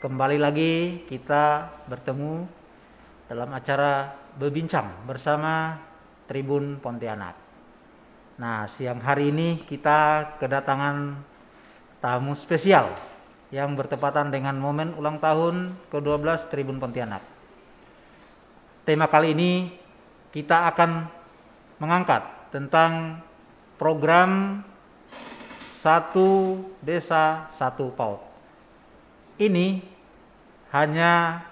Kembali lagi kita bertemu dalam acara berbincang bersama Tribun Pontianak. Nah, siang hari ini kita kedatangan tamu spesial yang bertepatan dengan momen ulang tahun ke-12 Tribun Pontianak. Tema kali ini kita akan mengangkat tentang program Satu Desa Satu PAUD. Ini hanya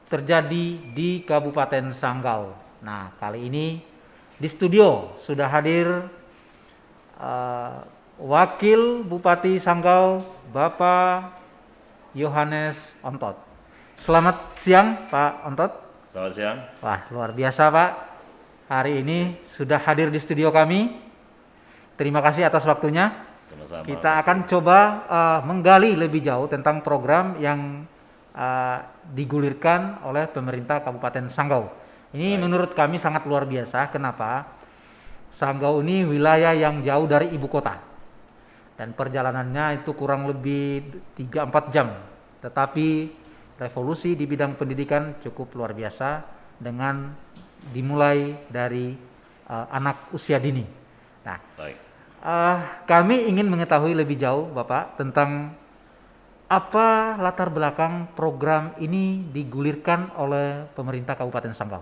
terjadi di Kabupaten Sanggau. Nah, kali ini di studio sudah hadir Wakil Bupati Sanggau, Bapak Yohanes Ontot. Selamat siang, Pak Ontot. Selamat siang. Wah, luar biasa, Pak. Hari ini sudah hadir di studio kami. Terima kasih atas waktunya. Sama-sama. Kita akan coba menggali lebih jauh tentang program yang digulirkan oleh pemerintah Kabupaten Sanggau. Ini menurut kami sangat luar biasa. Kenapa? Sanggau ini wilayah yang jauh dari ibu kota. Dan perjalanannya itu kurang lebih 3-4 jam. Tetapi revolusi di bidang pendidikan cukup luar biasa dengan dimulai dari anak usia dini. Nah, Baik. Kami ingin mengetahui lebih jauh, Bapak, tentang apa latar belakang program ini digulirkan oleh pemerintah Kabupaten Sanggau.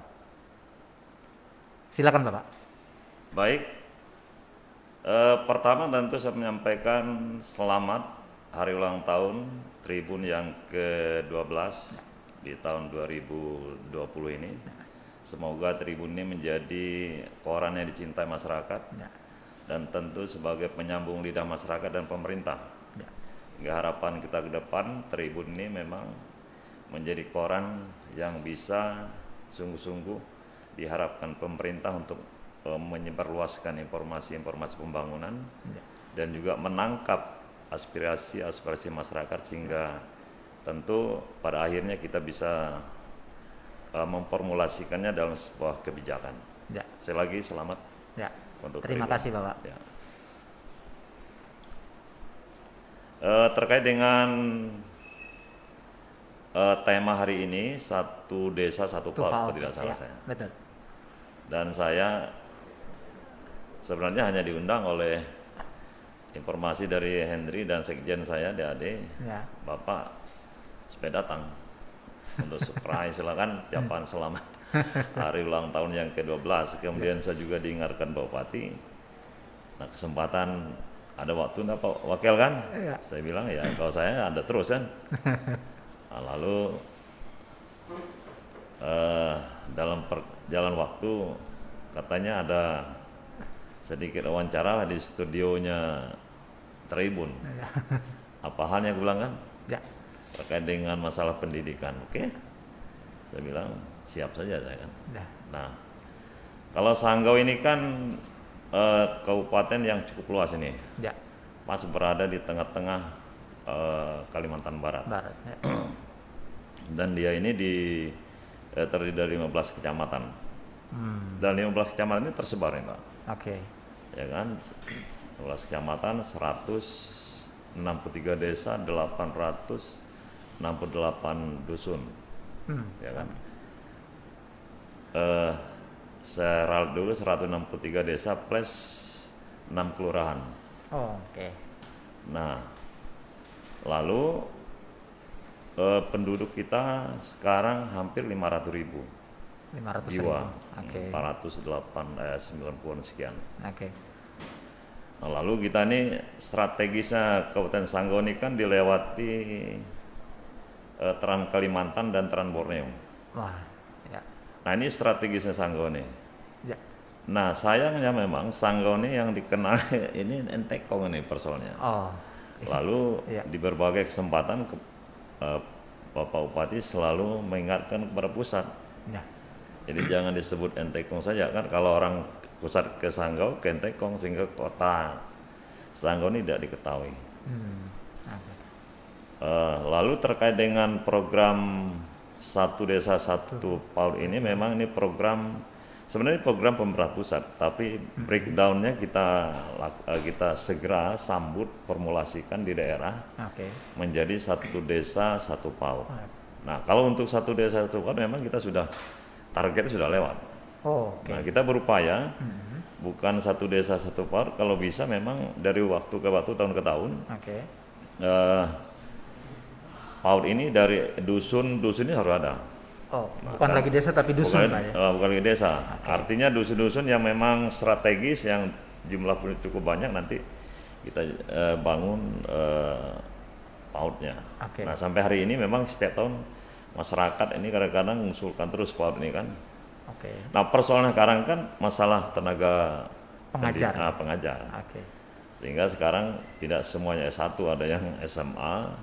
Silakan, Bapak. Baik. Pertama tentu saya menyampaikan selamat hari ulang tahun Tribun yang ke-12 di tahun 2020 ini. Semoga Tribun ini menjadi koran yang dicintai masyarakat. Ya. Dan tentu sebagai penyambung lidah masyarakat dan pemerintah. Ya. Harapan kita ke depan Tribun ini memang menjadi koran yang bisa sungguh-sungguh diharapkan pemerintah untuk menyebarluaskan informasi-informasi pembangunan dan juga menangkap aspirasi masyarakat sehingga tentu pada akhirnya kita bisa memformulasikannya dalam sebuah kebijakan. Ya. Sekali lagi selamat. Ya. Untuk terima Tribun. kasih, Bapak. Ya. Terkait dengan tema hari ini, Satu Desa Satu PAUD, kalau tidak salah ya, saya. Betul. Dan saya sebenarnya hanya diundang oleh informasi dari Henry dan Sekjen saya, DAD, Ya. Bapak supaya datang untuk surprise. Silakan ucapan selamat hari ulang tahun yang ke-12. Kemudian saya juga diingatkan Pak Bupati, nah kesempatan ada waktu enggak Pak Wakil kan? Ya. Saya bilang ya kalau saya ada terus kan. Nah, lalu dalam perjalanan waktu katanya ada sedikit wawancara di studionya Tribun. Ya. Apa halnya aku bilang kan? Ya. Terkait dengan masalah pendidikan, oke? Saya bilang siap saja saya kan. Ya. Nah, kalau Sanggau ini kan kabupaten yang cukup luas ini, Ya. masih berada di tengah-tengah Kalimantan Barat. Ya. Dan dia ini terdiri dari 15 kecamatan. Dan 15 kecamatan ini tersebar nih Pak. Oke. Ya kan, 15 kecamatan, 163 desa, 868 dusun. Ya kan. Saya dulu 163 desa plus 6 kelurahan. Oh, oke. Nah, lalu penduduk kita sekarang hampir 500.000 jiwa. 500.000. Oke. 490 sekian. Oke. Nah, lalu kita ini strategisnya Kabupaten Sanggau ini kan dilewati Trans Kalimantan dan Trans Borneo. Wah, ya. Nah, ini strategisnya Sanggau nih. Ya. Nah, sayangnya memang Sanggau ini yang dikenal ini entekong ini persoalnya. Oh. Lalu Ya. di berbagai kesempatan Bapak Bupati selalu mengingatkan kepada pusat. Ya. Jadi jangan disebut entekong saja kan, kalau orang pusat ke Sanggau ke entekong sehingga kota Sanggau ini tidak diketahui. Okay. Lalu terkait dengan program Satu Desa Satu PAUD ini, memang ini program Sebenarnya program pemerintah pusat, tapi breakdownnya kita segera sambut, formulasikan di daerah Oke. menjadi satu desa satu PAUD. Nah, kalau untuk satu desa satu PAUD memang kita sudah targetnya sudah lewat. Oh, oke. Nah, kita berupaya bukan satu desa satu PAUD, kalau bisa memang dari waktu ke waktu, tahun ke tahun. Oke. PAUD ini dari dusun-dusun ini harus ada. Oh, bukan lagi desa tapi dusun Pak ya. Bukan lagi desa. Artinya dusun-dusun yang memang strategis, yang jumlah penduduk cukup banyak, nanti kita bangun PAUD-nya. Oke. Nah, sampai hari ini memang setiap tahun masyarakat ini kadang-kadang mengusulkan terus PAUD ini kan. Oke. Nah, persoalan sekarang kan masalah tenaga Pengajar. pengajar. Oke. Sehingga sekarang tidak semuanya S1, ada yang SMA,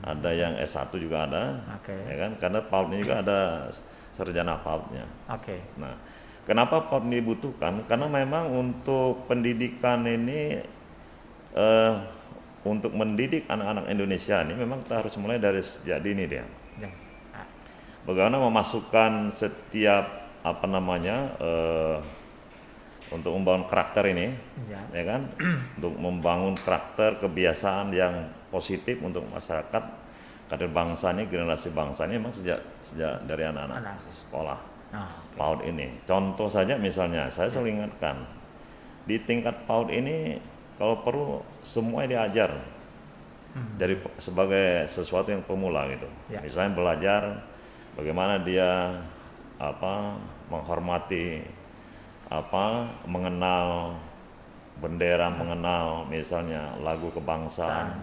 ada yang S1 juga ada, Oke. ya kan? Karena PAUD ini juga ada sarjana PAUD-nya. Oke. Nah, kenapa PAUD ini dibutuhkan? Karena memang untuk pendidikan ini, untuk mendidik anak-anak Indonesia ini memang kita harus mulai dari sejak dini dia. Ya. Bagaimana memasukkan setiap untuk membangun karakter ini, ya kan, untuk membangun karakter kebiasaan yang positif untuk masyarakat, kader bangsa ini, generasi bangsa ini memang sejak dari anak-anak sekolah PAUD ini. Contoh saja misalnya, saya selalu ingatkan di tingkat PAUD ini kalau perlu semua diajar dari sebagai sesuatu yang pemula gitu. Misalnya belajar bagaimana dia menghormati, mengenal bendera, mengenal misalnya lagu kebangsaan,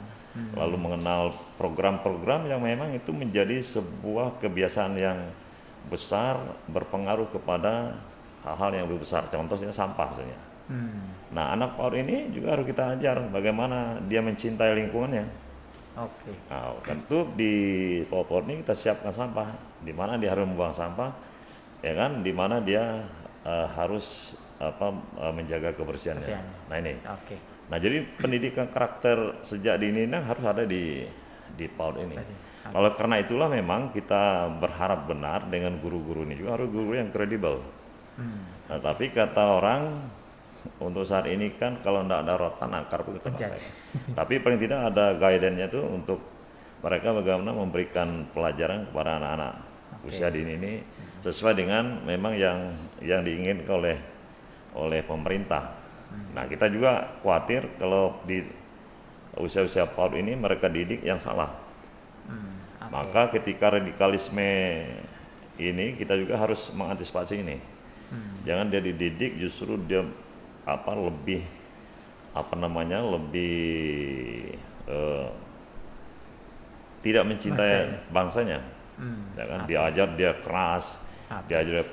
lalu mengenal program-program yang memang itu menjadi sebuah kebiasaan yang besar, berpengaruh kepada hal-hal yang lebih besar. Contohnya sampah misalnya. Nah, anak PAUD ini juga harus kita ajar bagaimana dia mencintai lingkungannya. Oke. Nah, tentu di PAUD ini kita siapkan sampah, di mana dia harus membuang sampah, ya kan, di mana dia harus menjaga kebersihannya. Nah ini. Oke. Nah, jadi pendidikan karakter sejak dini harus ada di PAUD ini. Kalau karena itulah memang kita berharap benar dengan guru-guru ini juga harus guru yang kredibel. Nah, tapi kata orang untuk saat ini kan kalau tidak ada rotan akar pun kita pakai. Tapi paling tidak ada guidance-nya tuh untuk mereka bagaimana memberikan pelajaran kepada anak-anak usia dini ini sesuai dengan memang yang diinginkan oleh pemerintah. Nah, kita juga khawatir kalau di usia-usia PAUD ini mereka didik yang salah. Maka ketika radikalisme ini kita juga harus mengantisipasi ini. Jangan dia dididik justru dia lebih tidak mencintai bangsanya. Ya kan, diajar dia keras, diajar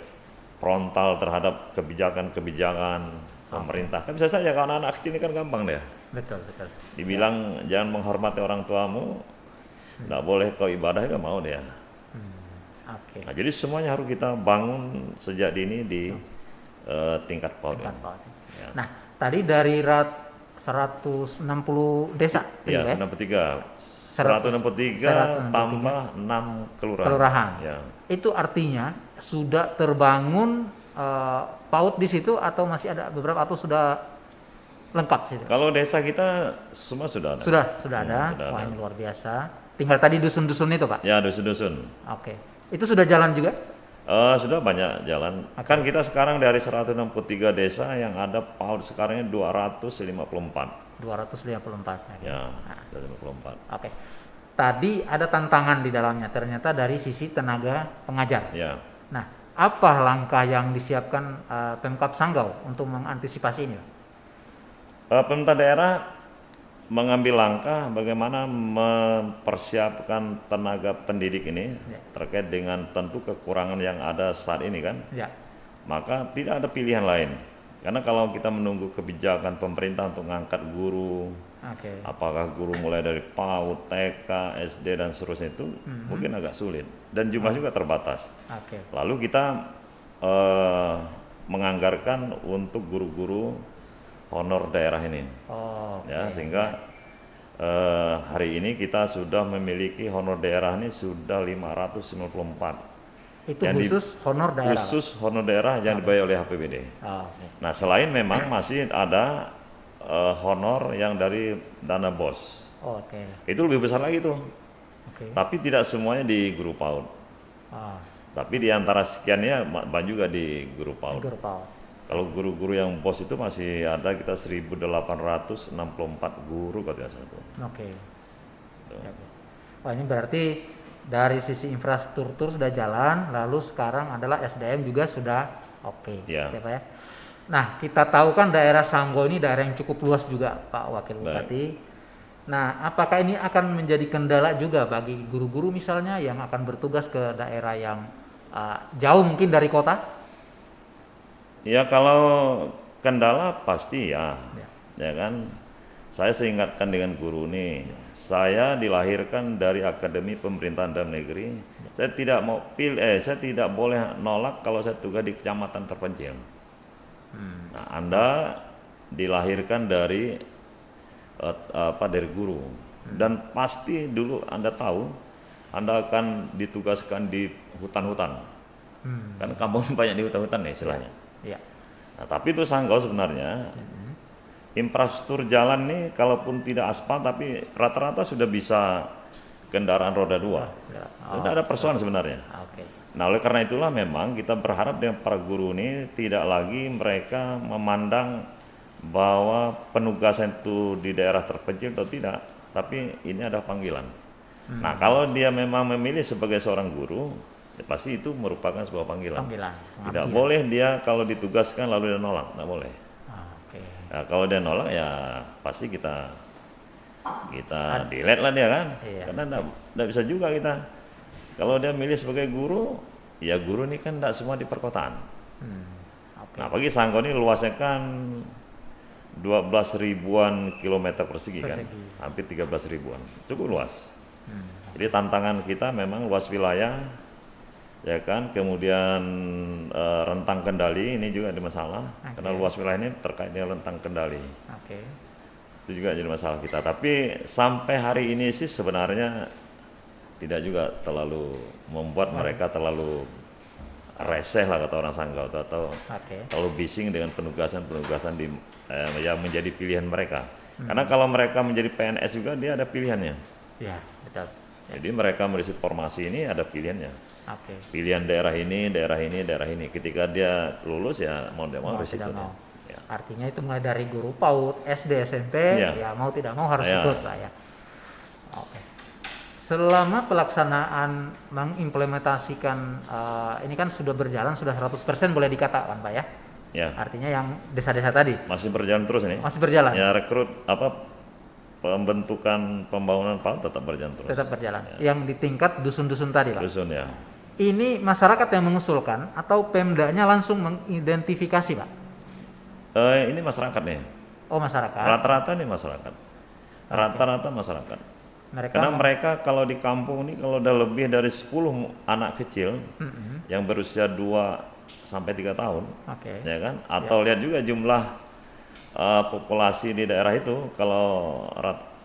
frontal terhadap kebijakan-kebijakan pemerintah. Kan bisa saja kalau anak kecil ini kan gampang deh. Betul. Dibilang jangan menghormati orang tuamu, nggak boleh kau ibadah, kan mau dia. Nah, jadi semuanya harus kita bangun sejak dini di tingkat PAUD. Ya. Nah, tadi dari 160 desa. Ya, 163 tambah 6 kelurahan. Ya. Itu artinya sudah terbangun PAUD di situ atau masih ada beberapa atau sudah lengkap sih? Kalau desa kita semua sudah ada. Sudah ada. Wah, ini luar biasa. Tinggal tadi dusun-dusun itu, Pak? Ya, dusun-dusun. Oke. Itu sudah jalan juga? Sudah banyak jalan. Kan kita sekarang dari 163 desa yang ada PAUD sekarang 254. 254. Ya, 254. Oke. Tadi ada tantangan di dalamnya, ternyata dari sisi tenaga pengajar. Ya. Nah, apa langkah yang disiapkan Pemkab Sanggau untuk mengantisipasi ini? Pemerintah daerah mengambil langkah bagaimana mempersiapkan tenaga pendidik ini terkait dengan tentu kekurangan yang ada saat ini kan. Ya. Maka tidak ada pilihan lain. Karena kalau kita menunggu kebijakan pemerintah untuk mengangkat guru, apakah guru mulai dari PAUD, TK, SD dan seterusnya itu mungkin agak sulit dan jumlah juga terbatas. Lalu kita menganggarkan untuk guru-guru honor daerah ini, sehingga hari ini kita sudah memiliki honor daerah ini sudah 594 Itu yang khusus honor daerah, Pak? khusus honor daerah yang dibayar oleh HPBD. Oh, oke. Nah, selain memang masih ada honor yang dari dana BOS. Oh, oke. Itu lebih besar lagi tuh. Oke. Tapi tidak semuanya di guru PAUD. Ah, Tapi di antara sekiannya banyak juga di guru PAUD. guru PAUD. Kalau guru-guru yang BOS itu masih ada kita 1.864 guru kalau tidak salah tuh. Oke. Ya, Pak. Wah, ini berarti dari sisi infrastruktur sudah jalan, lalu sekarang adalah SDM juga sudah oke. Ya. Ya, Pak ya. Nah, kita tahu kan daerah Sanggau ini daerah yang cukup luas juga, Pak Wakil Bupati. Nah, apakah ini akan menjadi kendala juga bagi guru-guru misalnya yang akan bertugas ke daerah yang jauh mungkin dari kota? Ya kalau kendala pasti ya, Ya. ya kan. Saya seingatkan dengan guru nih, saya dilahirkan dari Akademi Pemerintahan Dalam Negeri. Saya tidak mau saya tidak boleh nolak kalau saya tugas di kecamatan terpencil. Nah, Anda dilahirkan dari dari guru dan pasti dulu Anda tahu Anda akan ditugaskan di hutan-hutan. Kan kampung banyak di hutan-hutan ya istilahnya. Ya. Nah, tapi itu Sanggau sebenarnya infrastruktur jalan nih kalaupun tidak aspal tapi rata-rata sudah bisa kendaraan roda 2. Ya. Tidak ada persoalan sebenarnya. Oke. Nah, oleh karena itulah memang kita berharap dengan para guru ini tidak lagi mereka memandang bahwa penugasan itu di daerah terpencil atau tidak, tapi ini ada panggilan. Nah, kalau dia memang memilih sebagai seorang guru, ya pasti itu merupakan sebuah panggilan. Tidak boleh dia kalau ditugaskan lalu dia nolak, tidak boleh. Oke. Nah, kalau dia nolak ya pasti kita delete lah dia kan, Iya. karena tidak bisa juga kita. Kalau dia milih sebagai guru, ya guru ini kan tidak semua di perkotaan. Oke. Nah, bagi Sanggau ini luasnya kan 12 ribuan kilometer persegi kan, hampir 13 ribuan, cukup luas. Jadi tantangan kita memang luas wilayah, ya kan, kemudian rentang kendali ini juga ada masalah, karena luas wilayah ini terkait dengan rentang kendali. Oke. Itu juga jadi masalah kita. Tapi sampai hari ini sih sebenarnya tidak juga terlalu membuat mereka terlalu reseh lah kata orang Sanggau atau terlalu bising dengan penugasan-penugasan yang menjadi pilihan mereka. Karena kalau mereka menjadi PNS juga dia ada pilihannya. Ya, betul. Jadi mereka merisi formasi ini ada pilihannya. Oke. Pilihan daerah ini, daerah ini, daerah ini. Ketika dia lulus ya mau tidak mau risikonya. Ya. Artinya itu mulai dari guru PAUD, SD, SMP, ya mau tidak mau harus ikut lah ya. Oke. Selama pelaksanaan mengimplementasikan ini kan sudah berjalan, sudah 100% boleh dikatakan Pak ya? Ya. Artinya yang desa-desa tadi? Masih berjalan terus ini? Masih berjalan? Ya rekrut pembentukan pembangunan PAUD tetap berjalan terus. Tetap berjalan. Ya. Yang di tingkat dusun-dusun tadi Pak? Dusun ya. Ini masyarakat yang mengusulkan atau Pemdanya langsung mengidentifikasi Pak? Ini masyarakat nih. Oh masyarakat? Rata-rata nih masyarakat. Rata-rata masyarakat. Karena mereka kalau di kampung ini kalau udah lebih dari 10 anak kecil yang berusia 2 sampai 3 tahun, ya kan? Atau lihat juga jumlah populasi di daerah itu, kalau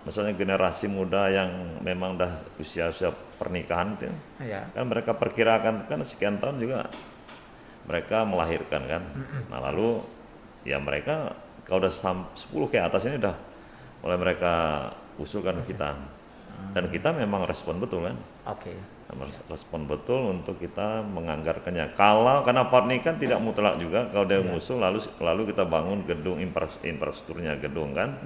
misalnya generasi muda yang memang udah usia-usia pernikahan itu, kan mereka perkirakan kan sekian tahun juga mereka melahirkan kan. Nah lalu ya mereka kalau udah 10 ke atas ini udah mulai mereka usulkan kita. Dan kita memang respon betul kan. Respon betul untuk kita menganggarkannya. Karena PAUD ini kan tidak mutlak juga. Kalau dia ngusul lalu kita bangun gedung infrastrukturnya gedung kan.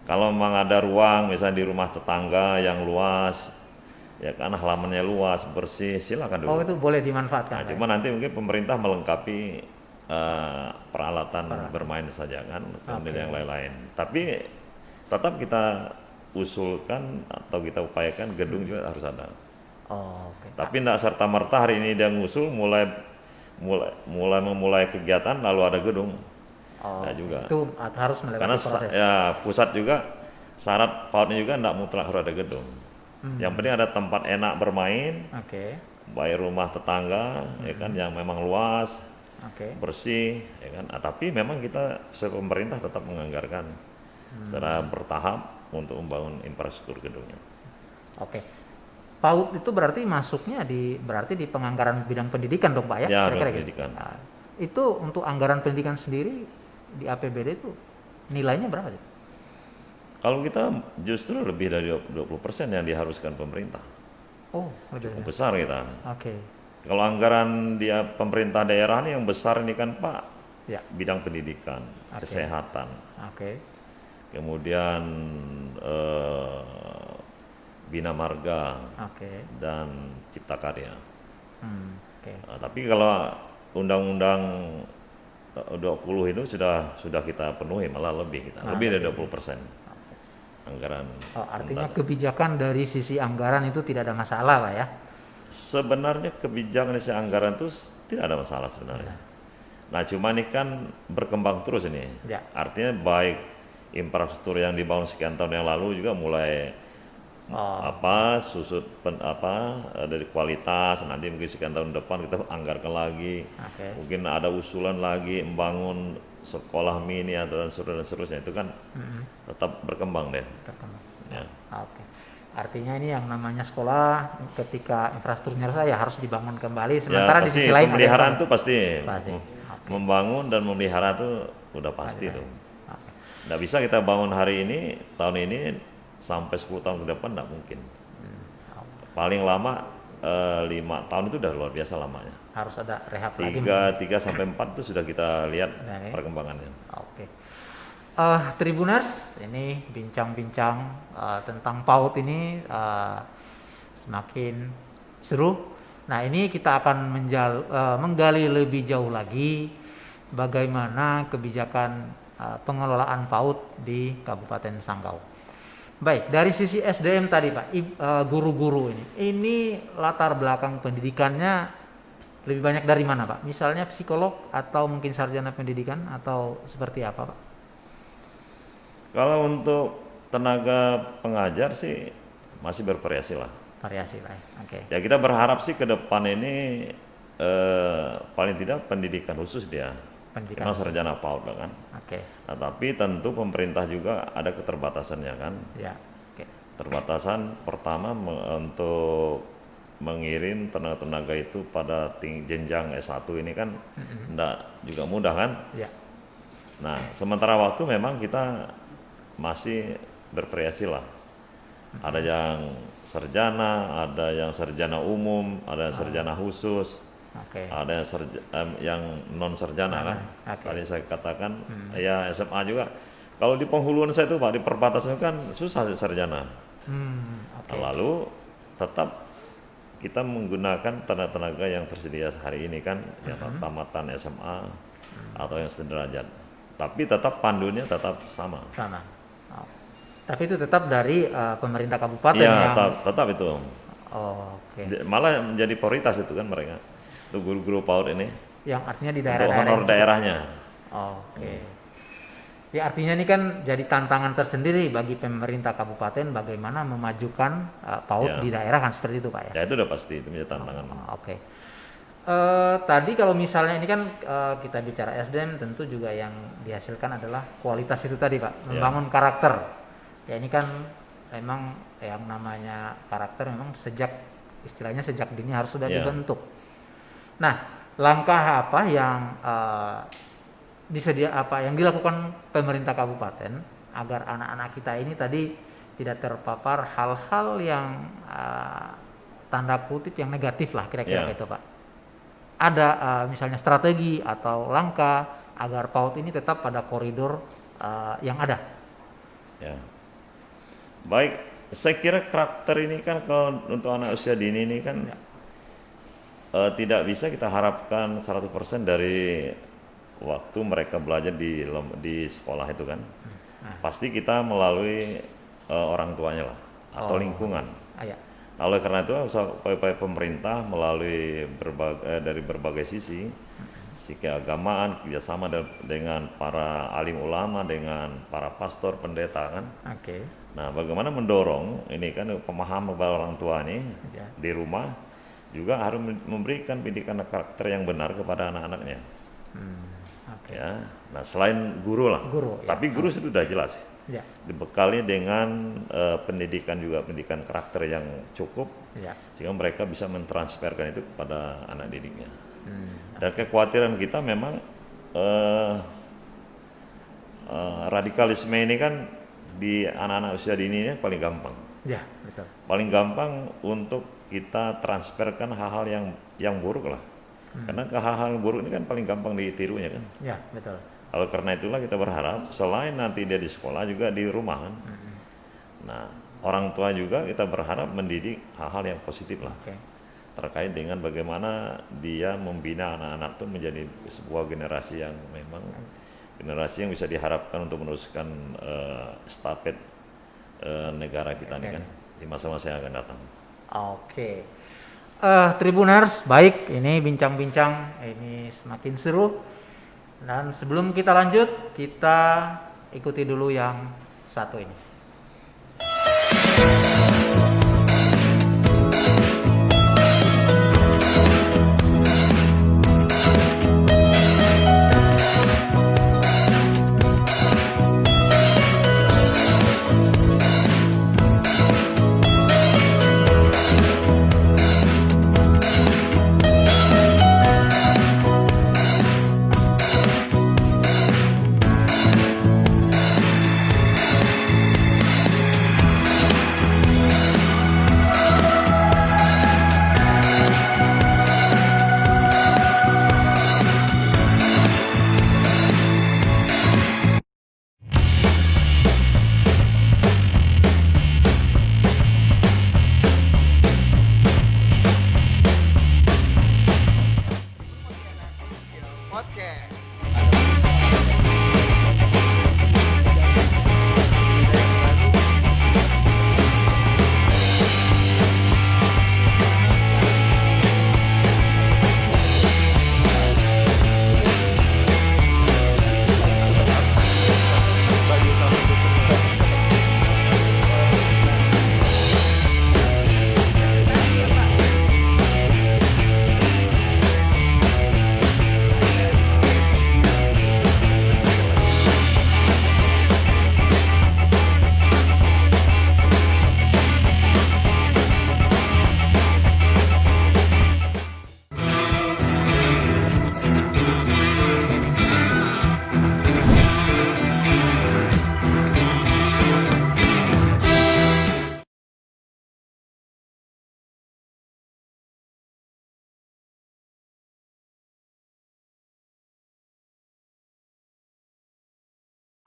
Kalau memang ada ruang misalnya di rumah tetangga yang luas, ya kan halamannya luas, bersih, silakan dulu. Oh itu boleh dimanfaatkan. Nah, cuma nanti mungkin pemerintah melengkapi peralatan bermain saja kan, kemudian yang lain-lain. Tapi tetap kita usulkan atau kita upayakan gedung juga harus ada. Tapi tidak serta merta hari ini dia ngusul memulai kegiatan lalu ada gedung. Nah, juga. Itu harus melewati karena proses. Ya pusat juga syarat PAUD-nya juga tidak mutlak harus ada gedung. Yang penting ada tempat enak bermain. Baik rumah tetangga ya kan yang memang luas, bersih ya kan. Tapi memang kita sebagai pemerintah tetap menganggarkan secara bertahap untuk membangun infrastruktur gedungnya. PAUD itu berarti masuknya berarti di penganggaran bidang pendidikan dong Pak ya? Ya, Kira-kira gitu. pendidikan. Nah, itu untuk anggaran pendidikan sendiri di APBD itu nilainya berapa sih? Kalau kita justru lebih dari 20% yang diharuskan pemerintah. Oh, lebih Cukup ya. besar kita. Oke. Kalau anggaran dia pemerintah daerah ini yang besar ini kan Pak, Ya. bidang pendidikan, Oke. kesehatan, Oke. kemudian Bina Marga Oke. dan Cipta Karya. Oke. Nah, tapi kalau Undang-Undang 20 itu sudah kita penuhi, malah lebih kita, lebih dari 20% anggaran. Oh, artinya kebijakan dari sisi anggaran itu tidak ada masalah Pak ya? Sebenarnya kebijakan dari anggaran itu tidak ada masalah sebenarnya. Nah, cuma ini kan berkembang terus ini. Ya. Artinya baik infrastruktur yang dibangun sekian tahun yang lalu juga mulai susut dari kualitas. Nanti mungkin sekian tahun depan kita anggarkan lagi. Oke. Mungkin ada usulan lagi membangun sekolah mini dan seterusnya itu kan tetap berkembang deh. Berkembang. Ya. Oke. Artinya ini yang namanya sekolah ketika infrastrukturnya rusak ya harus dibangun kembali. Sementara di pasti sisi lain pemeliharaan ada tuh pasti. Pasti. Membangun dan memelihara tuh udah pasti tuh. Oke. Nggak bisa kita bangun hari ini, tahun ini sampai 10 tahun ke depan nggak mungkin. Paling lama 5 tahun itu udah luar biasa lamanya. Harus ada rehab lagi. 3 sampai 4 itu sudah kita lihat Oke. perkembangannya. Oke. Tribuners, ini bincang-bincang tentang PAUD ini semakin seru. Nah, ini kita akan menggali lebih jauh lagi bagaimana kebijakan pengelolaan PAUD di Kabupaten Sanggau. Baik, dari sisi SDM tadi Pak, guru-guru ini latar belakang pendidikannya lebih banyak dari mana Pak? Misalnya psikolog atau mungkin sarjana pendidikan atau seperti apa Pak? Kalau untuk tenaga pengajar sih masih bervariasi lah. Variasi lah ya. Oke. Ya kita berharap sih ke depan ini paling tidak pendidikan khusus dia. Pendidikan. Memang sarjana PAUD kan. Oke. Nah, tapi tentu pemerintah juga ada keterbatasannya kan. Ya. Oke. Terbatasan pertama untuk mengirim tenaga-tenaga itu pada jenjang S1 ini kan enggak juga mudah kan. Ya. Nah, sementara waktu memang kita masih bervariasi lah. Ada yang sarjana, ada yang sarjana umum, ada yang sarjana khusus. Oke. Ada yang non sarjana kan. Oke. Tadi saya katakan ya SMA juga. Kalau di penghuluan saya itu Pak di perbatasan kan susah sarjana. Oke. Lalu tetap kita menggunakan tenaga yang tersedia hari ini kan yang tamatan SMA atau yang sederajat. Tapi tetap pandunya tetap sama. Sama. Oh. Tapi itu tetap dari pemerintah kabupaten Iya, yang tetap itu. Oh, oke. Malah menjadi prioritas itu kan mereka. Itu guru-guru PAUD ini. Yang artinya di Untuk daerah-daerah honor daerahnya. Oke. Ya artinya ini kan jadi tantangan tersendiri bagi pemerintah kabupaten bagaimana memajukan PAUD Ya. di daerah kan seperti itu Pak ya. Ya itu udah pasti itu menjadi tantangan. Oke. Tadi kalau misalnya ini kan kita bicara SDM tentu juga yang dihasilkan adalah kualitas itu tadi Pak, membangun karakter. Ya ini kan memang yang namanya karakter memang istilahnya sejak dini harus sudah dibentuk. Nah, langkah apa yang yang dilakukan pemerintah kabupaten agar anak-anak kita ini tadi tidak terpapar hal-hal yang tanda kutip yang negatif lah kira-kira gitu Pak. Ada misalnya strategi atau langkah agar PAUD ini tetap pada koridor yang ada. Ya. Baik, saya kira karakter ini kan kalau untuk anak usia dini ini kan tidak bisa kita harapkan 100% dari waktu mereka belajar di sekolah itu kan. Pasti kita melalui orang tuanya lah atau lingkungan. Oleh karena itu upaya pemerintah melalui dari berbagai sisi keagamaan, kerjasama dengan para alim ulama, dengan para pastor, pendeta kan. Nah, bagaimana mendorong ini kan pemahaman kepada orang tua ini di rumah juga harus memberikan pendidikan karakter yang benar kepada anak-anaknya. Ya, nah selain guru lah, tapi guru sudah jelas. Ya. dibekali dengan pendidikan juga, pendidikan karakter yang cukup, Ya. sehingga mereka bisa mentransferkan itu kepada anak didiknya. Hmm. Dan kekhawatiran kita memang radikalisme ini kan di anak-anak usia dini ini paling gampang. Ya, betul. Paling gampang untuk kita transferkan hal-hal yang buruk lah. Karena hal-hal buruk ini kan paling gampang ditirunya kan. Ya, betul. Kalau karena itulah kita berharap selain nanti dia di sekolah juga di rumah kan. Nah, orang tua juga kita berharap mendidik hal-hal yang positif lah. Oke. Terkait dengan bagaimana dia membina anak-anak itu menjadi sebuah generasi yang memang generasi yang bisa diharapkan untuk meneruskan estafet negara kita ini kan di masa-masa yang akan datang. Oke. Tribuners, baik, ini bincang-bincang ini semakin seru. Dan sebelum kita lanjut, kita ikuti dulu yang satu ini.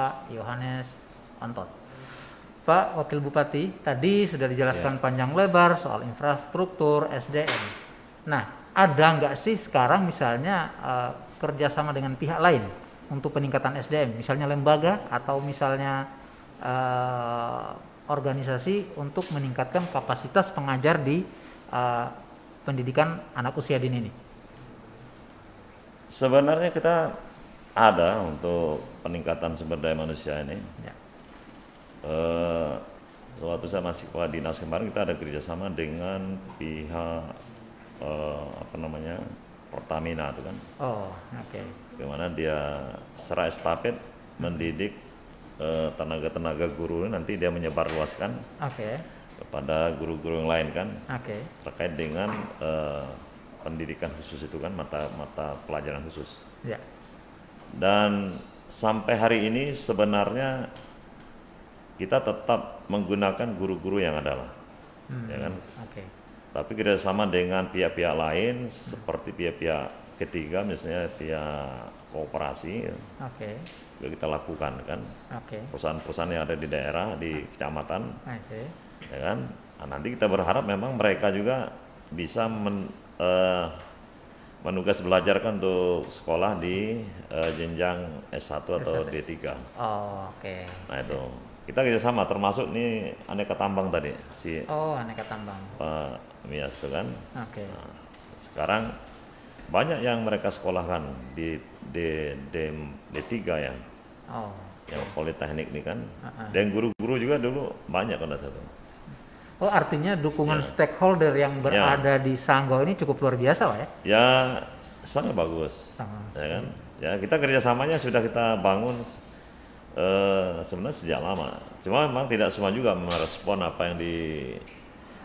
Pak Yohanes Anton. Pak Wakil Bupati, tadi sudah dijelaskan panjang lebar soal infrastruktur, SDM. Nah, ada nggak sih sekarang misalnya kerjasama dengan pihak lain untuk peningkatan SDM, misalnya lembaga atau misalnya organisasi untuk meningkatkan kapasitas pengajar di pendidikan anak usia dini ini? Sebenarnya kita ada untuk peningkatan sumber daya manusia ini. Ya. Sewaktu saya masih kepala dinas kemarin, kita ada kerjasama dengan pihak Pertamina itu kan. Oh, oke. Bagaimana dia secara estafet mendidik tenaga-tenaga guru, nanti dia menyebarluaskan kepada guru-guru yang lain kan. Terkait dengan pendidikan khusus itu kan, mata pelajaran khusus. Ya. Dan sampai hari ini sebenarnya kita tetap menggunakan guru-guru yang ada lah, ya kan. Tapi kerjasama dengan pihak-pihak lain seperti pihak-pihak ketiga, misalnya pihak kooperasi, juga kita lakukan kan. Perusahaan-perusahaan yang ada di daerah, di kecamatan, ya kan. Nah, nanti kita berharap memang mereka juga bisa menugas belajar kan untuk sekolah di jenjang S1 atau D3. Nah itu kita kerjasama, termasuk nih aneka tambang tadi aneka tambang Pak Mias itu kan. Nah, sekarang banyak yang mereka sekolahkan di D3 ya, yang politeknik nih kan. Dan guru-guru juga dulu banyak kan satu. Oh, artinya dukungan stakeholder yang berada di Sanggau ini cukup luar biasa, Pak ya? Ya, sangat bagus. Ya kan? Ya, kita kerjasamanya sudah kita bangun Sebenarnya sejak lama. Cuma memang tidak semua juga merespon apa yang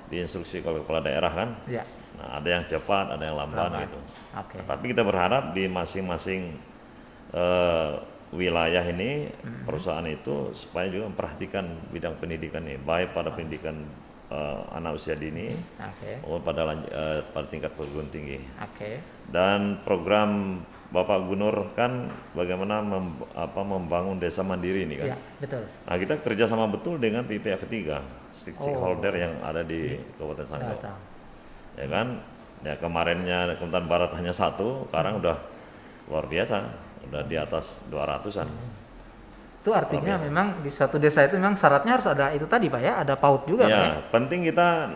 diinstruksi oleh kepala daerah kan. Ya. Nah, ada yang cepat, ada yang lambat Lambat. gitu. Oke. Nah, tapi kita berharap di masing-masing eh, wilayah ini perusahaan itu supaya juga memperhatikan bidang pendidikan ini, baik pada pendidikan anak usia dini Oke. maupun pada tingkat perguruan tinggi. Oke. Dan program Bapak Gubernur kan bagaimana membangun desa mandiri ini kan. Ya, betul. Nah, kita kerjasama betul dengan pihak ketiga, stakeholder yang ada di Kabupaten Sanggau. Datang. Ya kan, ya kemarinnya Kalimantan Barat hanya satu, sekarang udah luar biasa, udah di atas 200-an. Itu artinya memang di satu desa itu memang syaratnya harus ada itu tadi Pak ya, ada PAUD juga Pak ya. Ya, penting kita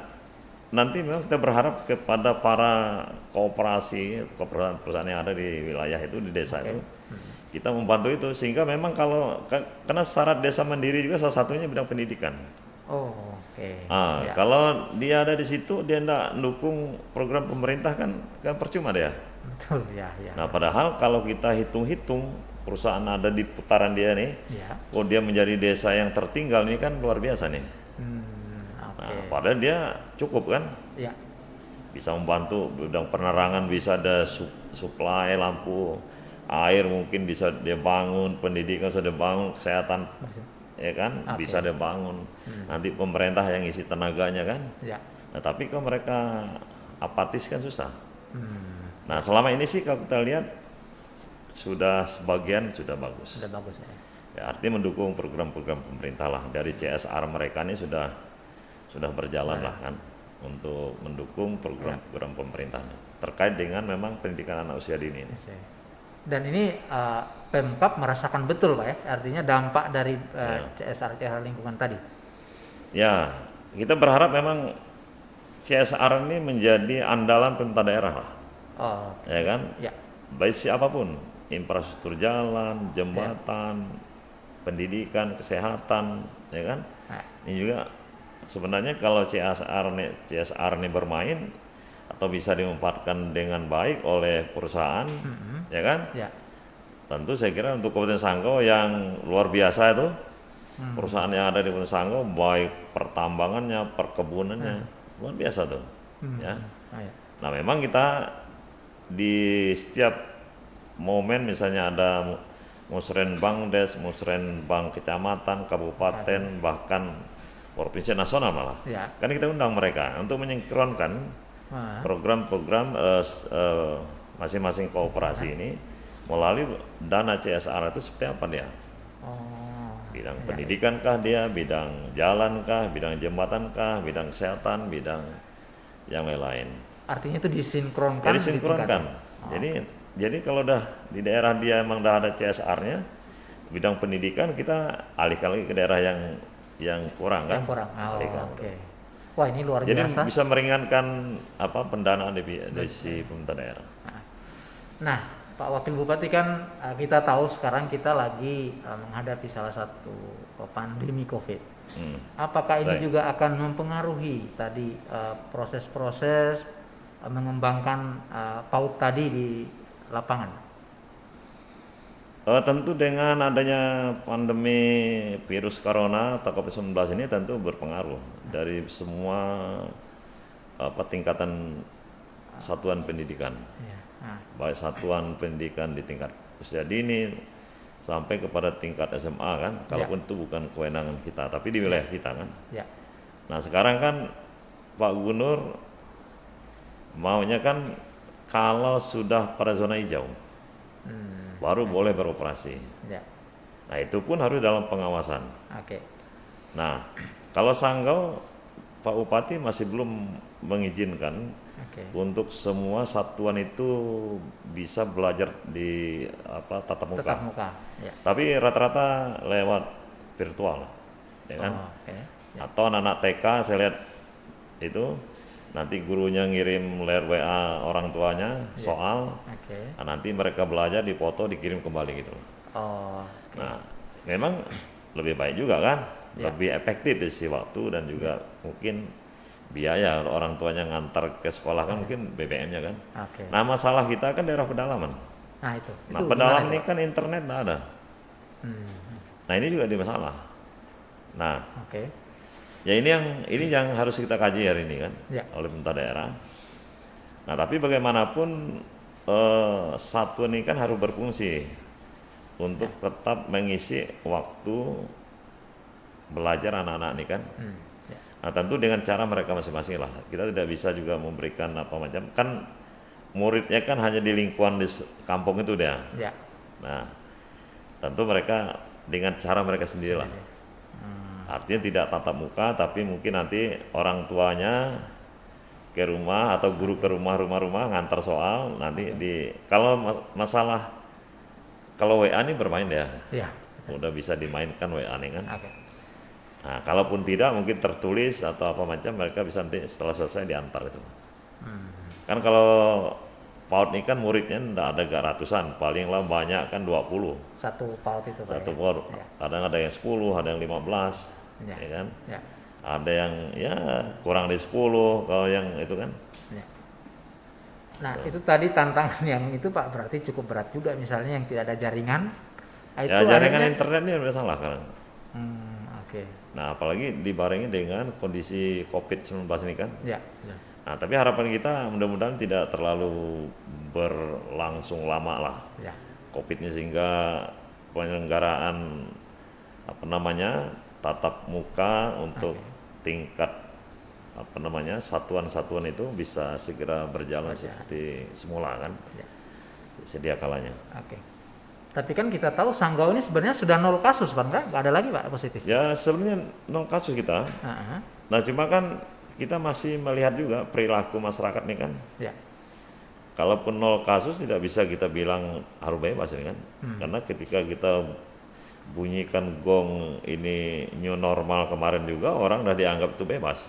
nanti memang kita berharap kepada para kooperasi, perusahaan yang ada di wilayah itu, di desa itu, kita membantu itu sehingga memang karena syarat desa mandiri juga salah satunya bidang pendidikan. Oh, oke. Ya. Kalau dia ada di situ, dia tidak mendukung program pemerintah kan percuma dia. Betul, ya, ya. Nah, padahal kalau kita hitung-hitung perusahaan ada di putaran dia nih, Ya. oh dia menjadi desa yang tertinggal ini kan luar biasa nih. Oke. Nah, padahal dia cukup kan, Ya. bisa membantu bidang penerangan, bisa ada supply lampu, air mungkin bisa dia bangun, pendidikan sudah bangun, kesehatan ya kan bisa dia bangun. Nanti pemerintah yang isi tenaganya kan. Ya. Nah, tapi kalau mereka apatis kan susah. Nah, selama ini sih kalau kita lihat sudah sebagian sudah bagus. Sudah bagus ya. Ya, artinya mendukung program-program pemerintah lah. Dari CSR mereka ini sudah berjalan lah kan untuk mendukung program-program pemerintah terkait dengan memang pendidikan anak usia dini ini. Dan ini Pemkab merasakan betul Pak ya, artinya dampak dari CSR lingkungan tadi. Ya, kita berharap memang CSR ini menjadi andalan pemerintah daerah lah. Oh, Ya kan? ya. Baik siapapun, infrastruktur jalan, jembatan, pendidikan, kesehatan, ya kan? Nah, Ini juga sebenarnya kalau CSR ini bermain atau bisa dimanfaatkan dengan baik oleh perusahaan, ya kan? ya. Tentu saya kira untuk Kabupaten Sanggau yang luar biasa itu, perusahaan yang ada di Kabupaten Sanggau, baik pertambangannya, perkebunannya, luar biasa tuh. Ya. Oh, ya. Nah, memang kita di setiap momen misalnya ada musrenbang des, musrenbang kecamatan, kabupaten, bahkan provinsi nasional malah. Ya. Kan kita undang mereka untuk menyengkronkan program-program masing-masing kooperasi ini melalui dana CSR itu seperti apa dia? Oh, Bidang pendidikan kah dia, bidang jalan kah, bidang jembatan kah, bidang kesehatan, bidang yang lain-lain. artinya itu disinkronkan. Jadi sinkronkan. Jadi kalau udah di daerah dia emang udah ada CSR-nya, bidang pendidikan kita alihkan lagi ke daerah yang kurang kan? Yang kurang. Oh, Alihkan. oke. Wah, ini luar Jadi biasa. bisa meringankan pendanaan dari si pemerintah daerah. Nah, Pak Wakil Bupati kan kita tahu sekarang kita lagi menghadapi salah satu pandemi COVID. Apakah ini Baik. juga akan mempengaruhi tadi proses-proses mengembangkan PAUD tadi di lapangan? Tentu dengan adanya pandemi virus corona atau COVID-19 ini tentu berpengaruh dari semua tingkatan satuan pendidikan. Ya. Baik satuan pendidikan di tingkat usia dini sampai kepada tingkat SMA kan, kalaupun itu bukan kewenangan kita, tapi di wilayah kita kan. Ya. Nah, sekarang kan Pak Gubernur maunya kan kalau sudah pada zona hijau baru boleh beroperasi. Ya. Nah, itu pun harus dalam pengawasan. Oke. Nah, kalau Sanggau Pak Bupati masih belum mengizinkan untuk semua satuan itu bisa belajar di tatap muka. Tetap muka. Ya. Tapi rata-rata lewat virtual, ya kan? Oh, oke. Ya. Atau anak-anak TK saya lihat itu nanti gurunya ngirim lewat WA orang tuanya soal, Oke. nah, nanti mereka belajar dipoto dikirim kembali gitu. Oh, oke. Nah, memang lebih baik juga kan, Ya. lebih efektif dari sisi waktu dan juga mungkin biaya orang tuanya ngantar ke sekolah kan mungkin BBM-nya kan. Oke. Nah, masalah kita kan daerah pedalaman. Nah, itu. Nah, Itu pedalaman gimana, ini Pak? kan internet nggak ada. Nah ini juga di masalah. Nah, Oke. ya ini yang harus kita kaji hari ini kan Ya. oleh pemerintah daerah. Nah tapi bagaimanapun satuan ini kan harus berfungsi untuk tetap mengisi waktu belajar anak-anak ini kan. Ya. Nah tentu dengan cara mereka masing-masing lah. Kita tidak bisa juga memberikan apa macam kan muridnya kan hanya di lingkungan di kampung itu dia. Ya. Nah tentu mereka dengan cara mereka sendiri lah. Artinya tidak tatap muka, tapi mungkin nanti orang tuanya ke rumah atau guru ke rumah ngantar soal nanti kalau masalah kalau WA ini bermain ya, Ya. udah bisa dimainkan WA nih kan. Oke. Nah, kalaupun tidak mungkin tertulis atau apa macam mereka bisa nanti setelah selesai diantar itu. Kan kalau PAUD ini kan muridnya enggak ada gak ratusan, paling lah banyak kan 20. Satu PAUD itu Pak. Satu Ya? PAUD, Ya. kadang ada yang 10, ada yang 15, Ya. ya kan? Ya. Ada yang ya kurang dari 10 kalau yang itu kan. Ya. Nah, itu tadi tantangan yang itu Pak berarti cukup berat juga misalnya yang tidak ada jaringan. Nah, Ya itu jaringan akhirnya- internet ini udah salah kan. Oke. Nah apalagi dibarengi dengan kondisi COVID-19 ini kan. Ya. Ya. Nah tapi harapan kita mudah-mudahan tidak terlalu berlangsung lama lah Ya. COVID-nya sehingga penyelenggaraan apa namanya tatap muka untuk tingkat apa namanya satuan-satuan itu bisa segera berjalan seperti semula kan Ya. sedia kalanya. Oke. Tapi kan kita tahu Sanggau ini sebenarnya sudah 0 kasus Pak, nggak ada lagi Pak positif. Ya sebenarnya 0 kasus kita. Heeh. Nah cuma kan kita masih melihat juga perilaku masyarakat nih kan. Ya. Kalaupun 0 kasus tidak bisa kita bilang harus bebas ini kan. Karena ketika kita bunyikan gong ini new normal kemarin juga orang udah dianggap itu bebas.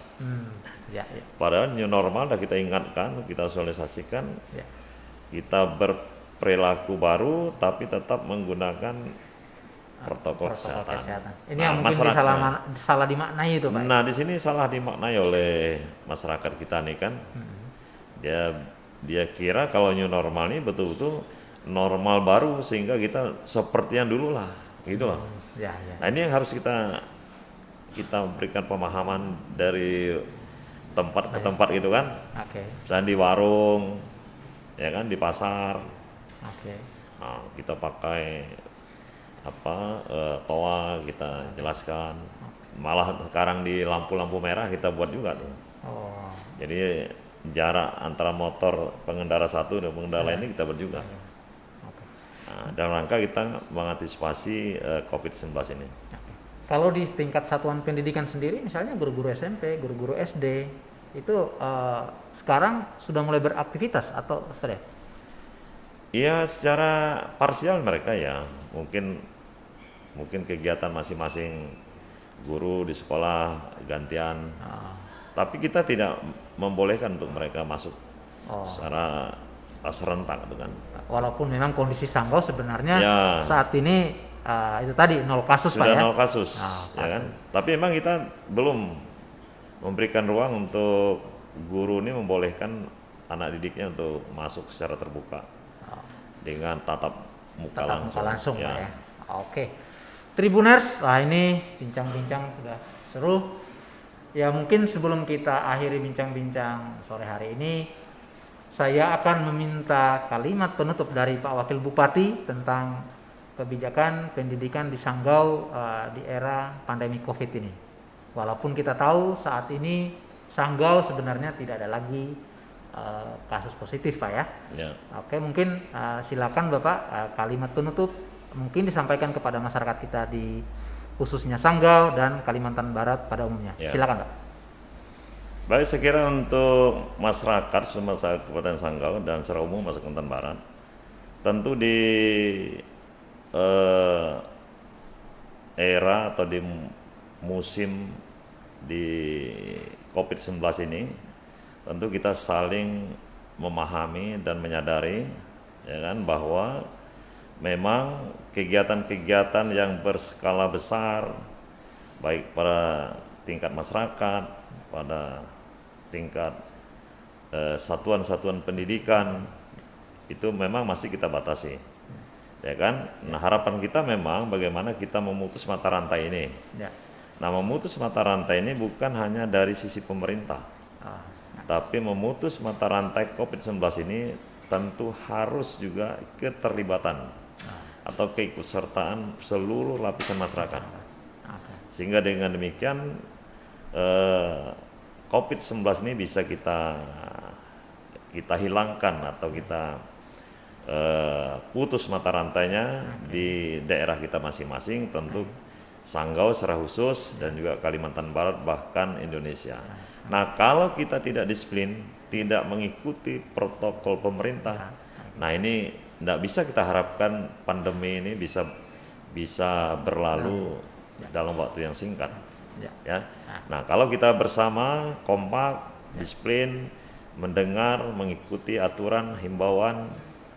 Ya, ya. Padahal new normal udah kita ingatkan, kita sosialisasikan, Ya. kita berperilaku baru tapi tetap menggunakan protokol kesehatan. Ini yang mungkin salah dimaknai itu Pak. Nah di sini salah dimaknai oleh masyarakat kita nih kan. Dia kira kalau new normal ini betul-betul normal baru sehingga kita seperti yang dulu lah, gitu loh. Ya, ya. Nah ini yang harus kita berikan pemahaman dari tempat ke tempat gitu kan. Oke. Misalnya di warung, ya kan di pasar. Oke. Nah, kita pakai toa kita jelaskan. Malah sekarang di lampu-lampu merah kita buat juga tuh. Oh. Jadi jarak antara motor pengendara satu dan pengendara lainnya kita buat juga. Oke. Nah, dalam rangka kita mengantisipasi COVID-19 ini. Oke. Kalau di tingkat satuan pendidikan sendiri, misalnya guru-guru SMP, guru-guru SD, itu sekarang sudah mulai beraktivitas atau sudah? Iya, secara parsial mereka ya, mungkin kegiatan masing-masing guru di sekolah gantian. Tapi kita tidak membolehkan untuk mereka masuk secara serentak, gitu kan. Walaupun memang kondisi Sanggau sebenarnya Ya. saat ini itu tadi 0 kasus Pak Sudah ya. 0 kasus, ya kan. Tapi memang kita belum memberikan ruang untuk guru ini membolehkan anak didiknya untuk masuk secara terbuka dengan tatap muka langsung. Pak ya. Oke. Tribuners, ini bincang-bincang sudah seru. Ya mungkin sebelum kita akhiri bincang-bincang sore hari ini, saya akan meminta kalimat penutup dari Pak Wakil Bupati tentang kebijakan pendidikan di Sanggau di era pandemi COVID ini. Walaupun kita tahu saat ini Sanggau sebenarnya tidak ada lagi kasus positif Pak ya. Ya. Oke, mungkin silakan Bapak kalimat penutup mungkin disampaikan kepada masyarakat kita di khususnya Sanggau dan Kalimantan Barat pada umumnya. Ya. Silakan Pak. Baik, saya kira untuk masyarakat Kabupaten Sanggau dan secara umum masyarakat Kalimantan Barat, tentu di era atau di musim di COVID-19 ini, tentu kita saling memahami dan menyadari, ya kan, bahwa memang kegiatan-kegiatan yang berskala besar, baik pada tingkat masyarakat, pada tingkat satuan-satuan pendidikan, itu memang masih kita batasi. ya kan? Nah, harapan kita memang bagaimana kita memutus mata rantai ini. Ya. Nah, memutus mata rantai ini bukan hanya dari sisi pemerintah, tapi memutus mata rantai COVID-19 ini tentu harus juga keterlibatan atau keikutsertaan seluruh lapisan masyarakat. Sehingga dengan demikian COVID-19 ini bisa kita hilangkan atau kita putus mata rantainya di daerah kita masing-masing, tentu Sanggau secara khusus dan juga Kalimantan Barat bahkan Indonesia. Nah, kalau kita tidak disiplin, tidak mengikuti protokol pemerintah, nah ini tidak bisa kita harapkan pandemi ini bisa berlalu dalam waktu yang singkat. Ya. Nah, kalau kita bersama kompak, disiplin, mendengar, mengikuti aturan, himbauan,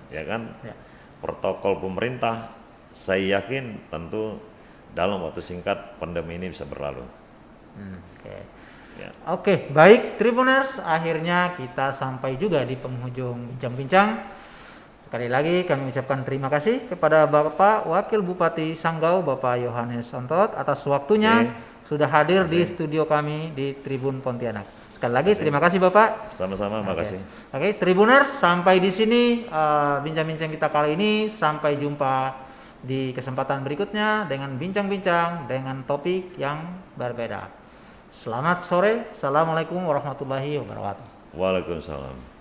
ya kan, protokol pemerintah, saya yakin tentu dalam waktu singkat pandemi ini bisa berlalu. Oke, baik Tribuners, akhirnya kita sampai juga di penghujung bincang-bincang. Sekali lagi kami ucapkan terima kasih kepada Bapak Wakil Bupati Sanggau, Bapak Yohanes Ontot, atas waktunya sudah hadir di studio kami di Tribun Pontianak. Sekali lagi terima kasih Bapak. Sama-sama, makasih. Oke, Tribuners, sampai di sini bincang-bincang kita kali ini. Sampai jumpa di kesempatan berikutnya dengan bincang-bincang dengan topik yang berbeda. Selamat sore. Assalamualaikum warahmatullahi wabarakatuh. Waalaikumsalam.